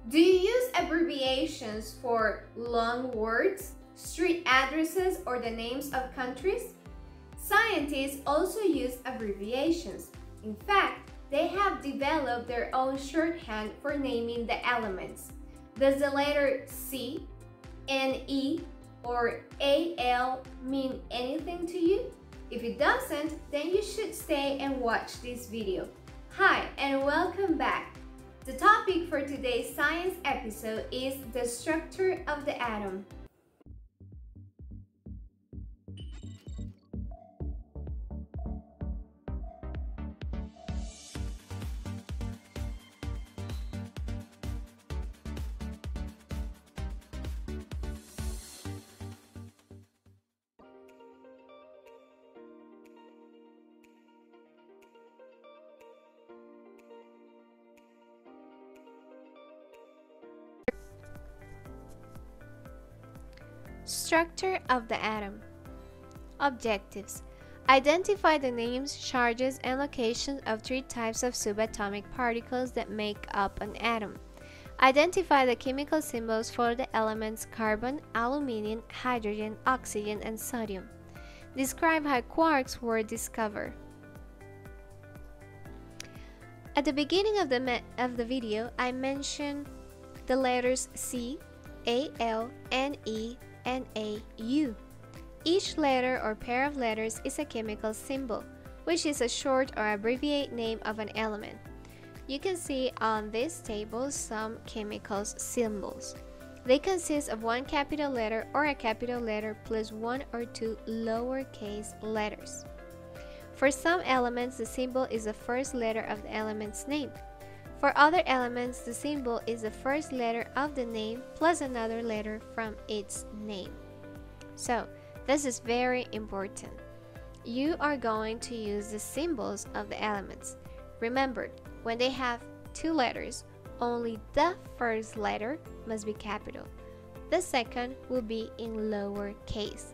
Do you use abbreviations for long words, street addresses, or the names of countries? Scientists also use abbreviations. In fact, they have developed their own shorthand for naming the elements. Does the letter C, Ne, or Al mean anything to you? If it doesn't, then you should stay and watch this video. Hi, and welcome back. The topic for today's science episode is the structure of the atom. Structure of the atom. Objectives: identify the names, charges, and locations of three types of subatomic particles that make up an atom. Identify the chemical symbols for the elements carbon, aluminum, hydrogen, oxygen, and sodium. Describe how quarks were discovered. At the beginning of the video, I mentioned the letters C, Al, Ne, and Au. Each letter or pair of letters is a chemical symbol, which is a short or abbreviated name of an element. You can see on this table some chemical symbols. They consist of one capital letter or a capital letter plus one or two lowercase letters. For some elements, the symbol is the first letter of the element's name. For other elements, the symbol is the first letter of the name plus another letter from its name. So, this is very important. You are going to use the symbols of the elements. Remember, when they have two letters, only the first letter must be capital. The second will be in lower case.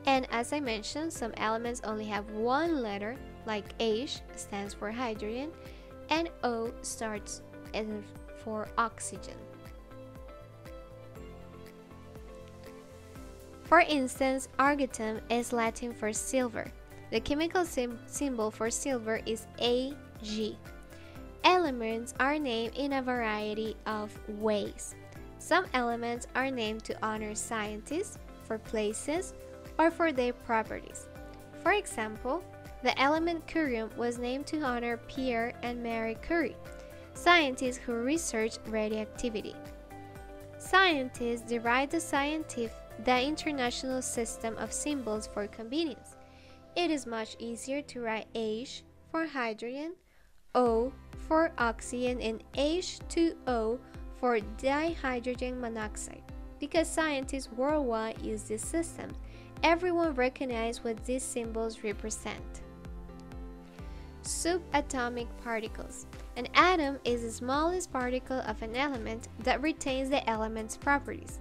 And as I mentioned, some elements only have one letter, like H stands for hydrogen, and O starts for oxygen. For instance, argentum is Latin for silver. The chemical symbol for silver is Ag. Elements are named in a variety of ways. Some elements are named to honor scientists, for places, or for their properties. For example, the element curium was named to honor Pierre and Marie Curie, scientists who researched radioactivity. Scientists derived the international system of symbols for convenience. It is much easier to write H for hydrogen, O for oxygen, and H2O for dihydrogen monoxide. Because scientists worldwide use this system, everyone recognizes what these symbols represent. Subatomic particles. An atom is the smallest particle of an element that retains the element's properties.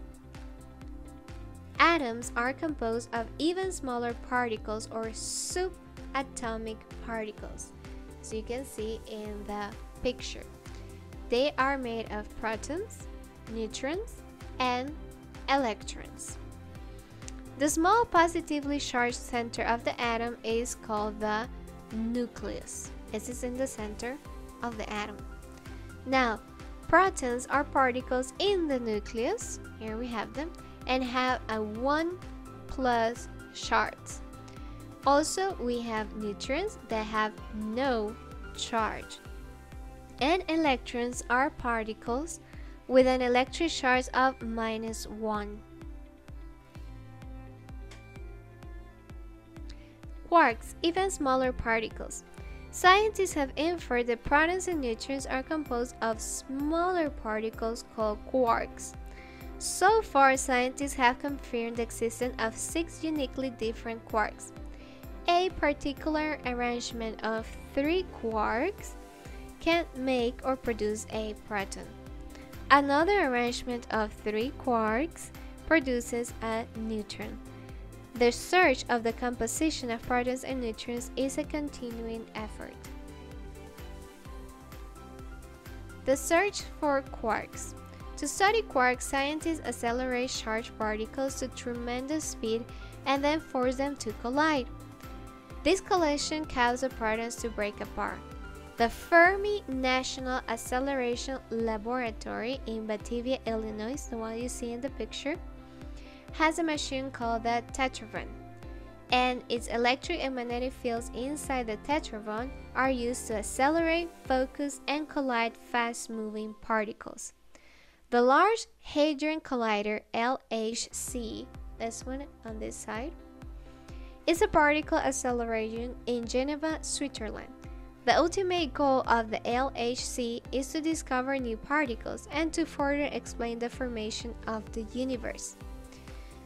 Atoms are composed of even smaller particles or subatomic particles, as you can see in the picture. They are made of protons, neutrons, and electrons. The small positively charged center of the atom is called the nucleus. This is in the center of the atom. Now, protons are particles in the nucleus, here we have them, and have a 1+ charge. Also, we have neutrons that have no charge. And electrons are particles with an electric charge of -1. Quarks, even smaller particles. Scientists have inferred that protons and neutrons are composed of smaller particles called quarks. So far, scientists have confirmed the existence of 6 uniquely different quarks. A particular arrangement of 3 quarks can make or produce a proton. Another arrangement of 3 quarks produces a neutron. The search of the composition of protons and neutrons is a continuing effort. The search for quarks. To study quarks, scientists accelerate charged particles to tremendous speed and then force them to collide. This collision causes the protons to break apart. The Fermi National Acceleration Laboratory in Batavia, Illinois, the one you see in the picture, has a machine called the tetravon, and its electric and magnetic fields inside the tetravon are used to accelerate, focus, and collide fast-moving particles. The Large Hadron Collider, LHC, this one on this side, is a particle acceleration in Geneva, Switzerland. The ultimate goal of the LHC is to discover new particles and to further explain the formation of the universe.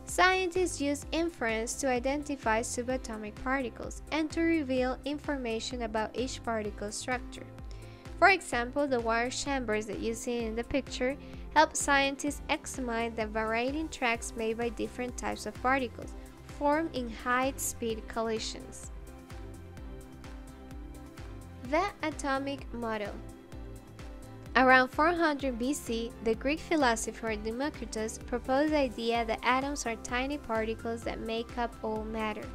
Scientists use inference to identify subatomic particles and to reveal information about each particle's structure. For example, the wire chambers that you see in the picture help scientists examine the varying tracks made by different types of particles formed in high-speed collisions. The atomic model. Around 400 BC, the Greek philosopher Democritus proposed the idea that atoms are tiny particles that make up all matter.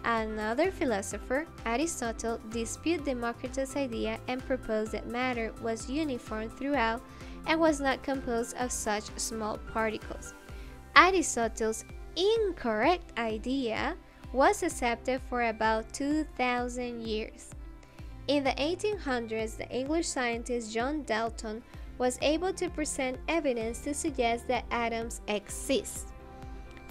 Another philosopher, Aristotle, disputed Democritus' idea and proposed that matter was uniform throughout and was not composed of such small particles. Aristotle's incorrect idea was accepted for about 2,000 years. In the 1800s, the English scientist John Dalton was able to present evidence to suggest that atoms exist.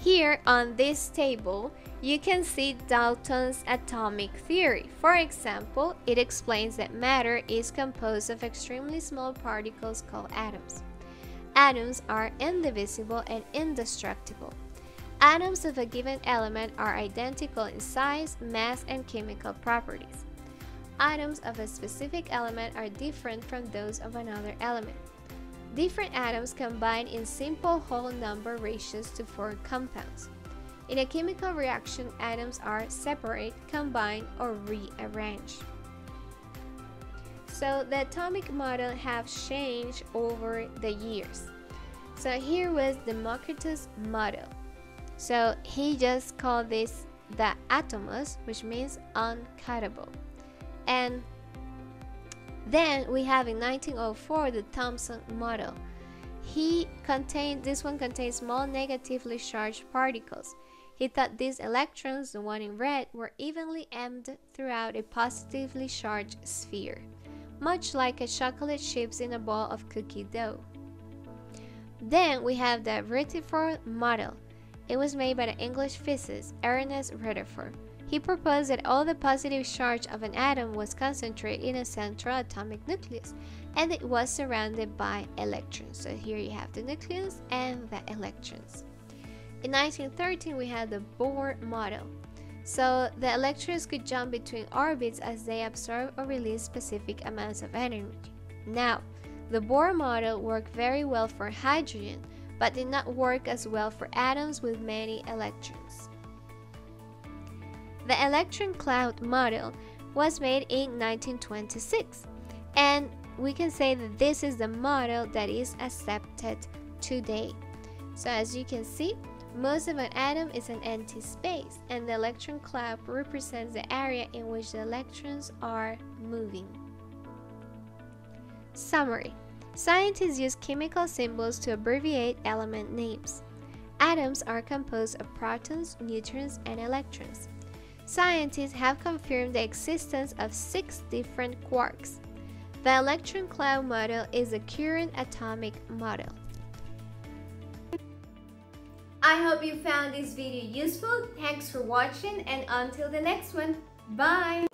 Here on this table, you can see Dalton's atomic theory. For example, it explains that matter is composed of extremely small particles called atoms. Atoms are indivisible and indestructible. Atoms of a given element are identical in size, mass, and chemical properties. Atoms of a specific element are different from those of another element. Different atoms combine in simple whole number ratios to form compounds. In a chemical reaction, atoms are separate, combined, or rearranged. So the atomic model has changed over the years. So here was Democritus' model. So he just called this the atomos, which means uncuttable. And then we have in 1904 the Thomson model. This one contains small negatively charged particles. He thought these electrons, the one in red, were evenly aimed throughout a positively charged sphere, much like a chocolate chips in a ball of cookie dough. Then we have the Rutherford model. It was made by the English physicist Ernest Rutherford. He proposed that all the positive charge of an atom was concentrated in a central atomic nucleus, and it was surrounded by electrons. So here you have the nucleus and the electrons. In 1913, we had the Bohr model. So the electrons could jump between orbits as they absorb or release specific amounts of energy. Now, the Bohr model worked very well for hydrogen, but did not work as well for atoms with many electrons. The electron cloud model was made in 1926, and we can say that this is the model that is accepted today. So as you can see, most of an atom is an empty space, and the electron cloud represents the area in which the electrons are moving. Summary. Scientists use chemical symbols to abbreviate element names. Atoms are composed of protons, neutrons, and electrons. Scientists have confirmed the existence of 6 different quarks. The electron cloud model is the current atomic model. I hope you found this video useful. Thanks for watching, and until the next one, bye!